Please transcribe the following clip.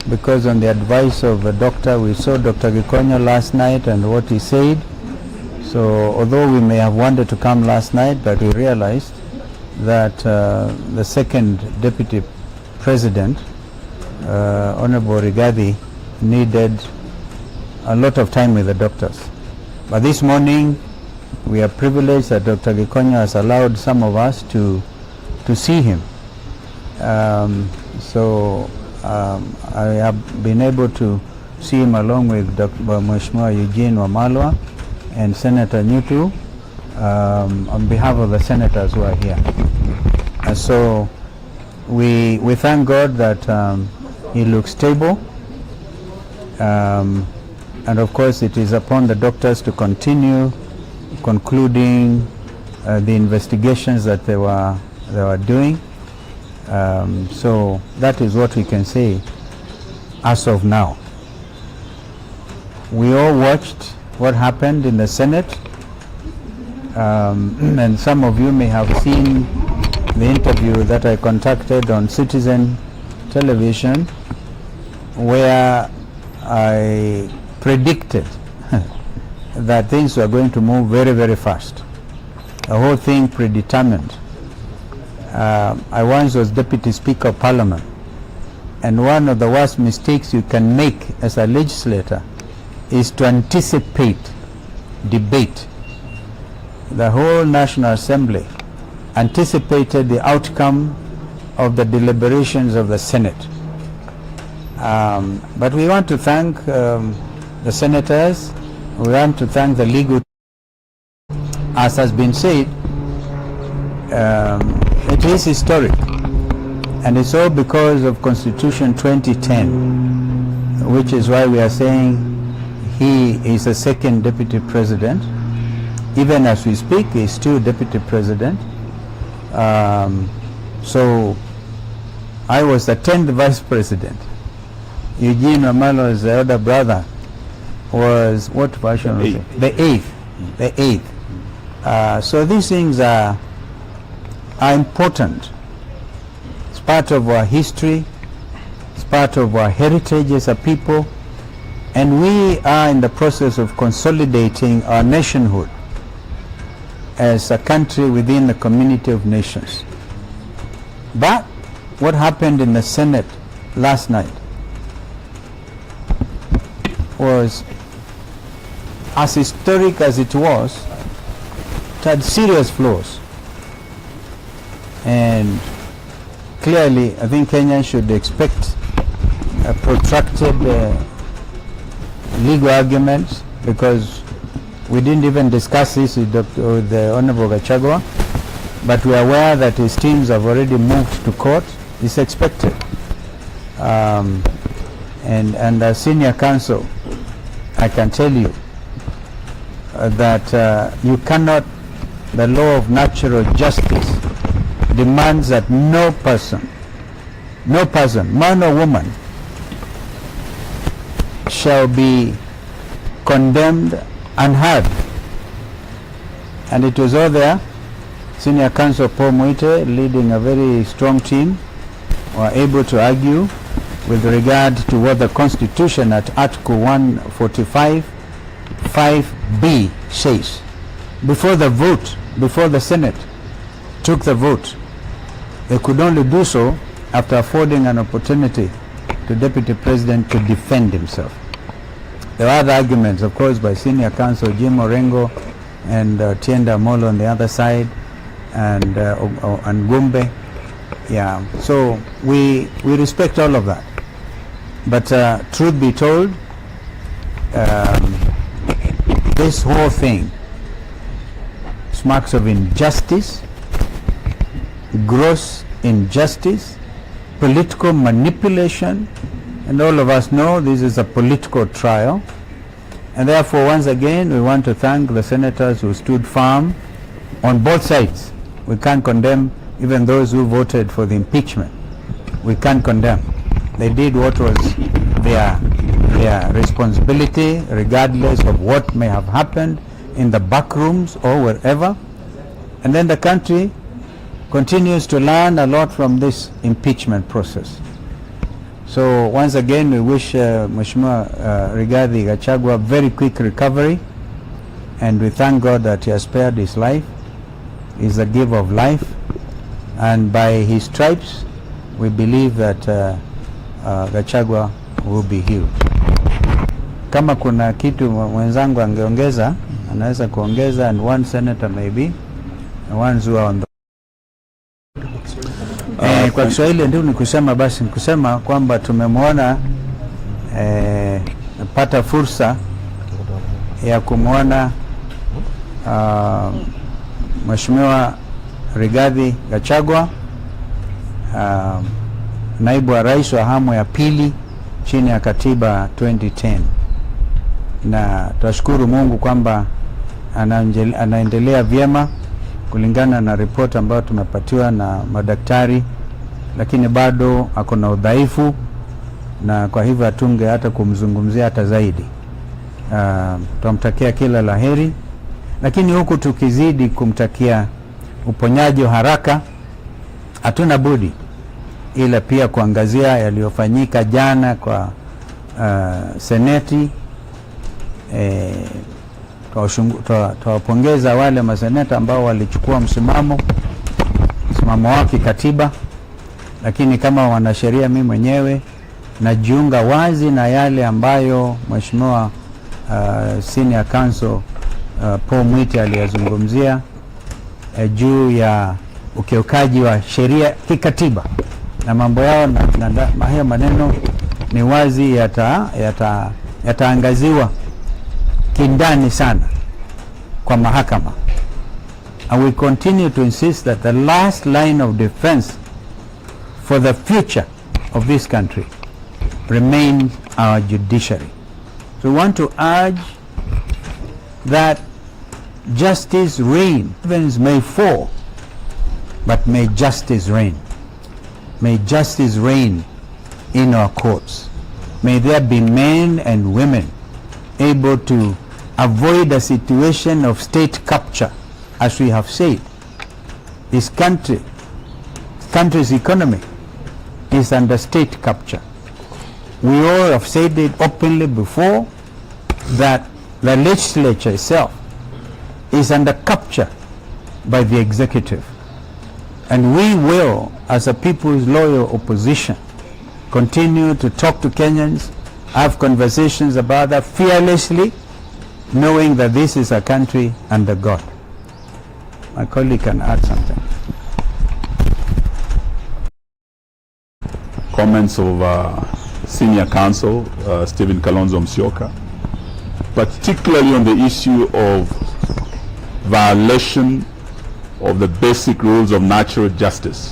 because on the advice of a doctor, we saw Dr. Gikonyo last night and what he said. So although we may have wanted to come last night, but we realized that the second deputy president, Honorable RIGATHI, needed a lot of time with the doctors. But this morning, we are privileged that Dr. Gikonyo has allowed some of us to see him. I have been able to see him along with Dr. Mheshimiwa Eugene Wamalwa and Senator Nyutu on behalf of the senators who are here. And so we thank God that he looks stable. And of course it is upon the doctors to continue concluding the investigations that they were doing. So that is what we can say as of now. We all watched what happened in the Senate, and some of you may have seen the interview that I conducted on Citizen Television, where I predicted that things were going to move very, very fast. The whole thing predetermined. I once was Deputy Speaker of Parliament, and one of the worst mistakes you can make as a legislator is to anticipate debate. The whole National Assembly anticipated the outcome of the deliberations of the Senate. But we want to thank the senators. We want to thank the legal. As has been said, it is historic, and it's all because of Constitution 2010, which is why we are saying he is the second deputy president. Even as we speak, he is still deputy president. So I was the 10th vice president. Eugene Wamalwa's the elder brother was, what version was it? The eighth. The eighth. So these things are important. It's part of our history. It's part of our heritage as a people. And we are in the process of consolidating our nationhood as a country within the community of nations. But what happened in the Senate last night was, as historic as it was, it had serious flaws. And clearly, I think Kenyans should expect a protracted legal arguments, because we didn't even discuss this with the Honorable Gachagua, but we are aware that his teams have already moved to court. It's expected. And as senior counsel, I can tell you that you cannot, the law of natural justice demands that no person, man or woman, shall be condemned unheard. And it was all there. Senior Counsel Paul Muite, leading a very strong team, were able to argue with regard to what the Constitution at Article 145 5B says. Before the vote, before the Senate took the vote, they could only do so after affording an opportunity to Deputy President to defend himself. There were other arguments, of course, by Senior Counsel Jim Orengo and Tienda Molo on the other side, and Gumbe. Yeah, so we respect all of that. But truth be told, this whole thing smacks of injustice, gross injustice, political manipulation, and all of us know this is a political trial. And therefore, once again, we want to thank the senators who stood firm on both sides. We can't condemn even those who voted for the impeachment. We can't condemn. They did what was their responsibility, regardless of what may have happened in the back rooms or wherever. And then the country continues to learn a lot from this impeachment process. So once again we wish Mheshimiwa Rigathi Gachagua very quick recovery, and we thank God that he has spared his life. He is the giver of life, and by his stripes we believe that Gachagua will be healed. Kama kuna kitu mwenzangu angeongeza, anaweza kuongeza, and one senator maybe, and one Zua on the kwa Kiswahili ndio nikusema, basi nikusema kwamba tumemwona pata fursa ya kumwona Mheshimiwa Rigathi Gachagua, naibu wa rais wa awamu ya pili chini ya katiba 2010, na tunashukuru Mungu kwamba anaendelea vyema kulingana na ripoti ambayo tumepatiwa na madaktari, lakini bado ako na udhaifu, na kwa hivyo atunge hata kumzungumzia hata zaidi. Tunamtakia kila laheri, lakini huku tukizidi kumtakia uponyaji wa haraka, hatuna budi ila pia kuangazia yaliyofanyika jana kwa seneti. Tuwapongeza wale maseneta ambao walichukua msimamo wa kikatiba, lakini kama wanasheria, mimi mwenyewe najiunga wazi na yale ambayo Mheshimiwa Senior Counsel Paul Mwite aliyazungumzia juu ya ukiukaji wa sheria kikatiba na mambo yao, na hayo maneno ni wazi yataangaziwa kindani sana kwa mahakama. And we continue to insist that the last line of defense for the future of this country remains our judiciary. So we want to urge that justice reign. Heavens may fall, but may justice reign. May justice reign in our courts. May there be men and women able to avoid a situation of state capture. As we have said, this country's economy is under state capture. We all have said it openly before that the legislature itself is under capture by the executive. And we will, as a people's loyal opposition, continue to talk to Kenyans, have conversations about that fearlessly, knowing that this is a country under God. My colleague can add something. Comments of Senior Counsel Stephen Kalonzo Musyoka, particularly on the issue of violation of the basic rules of natural justice.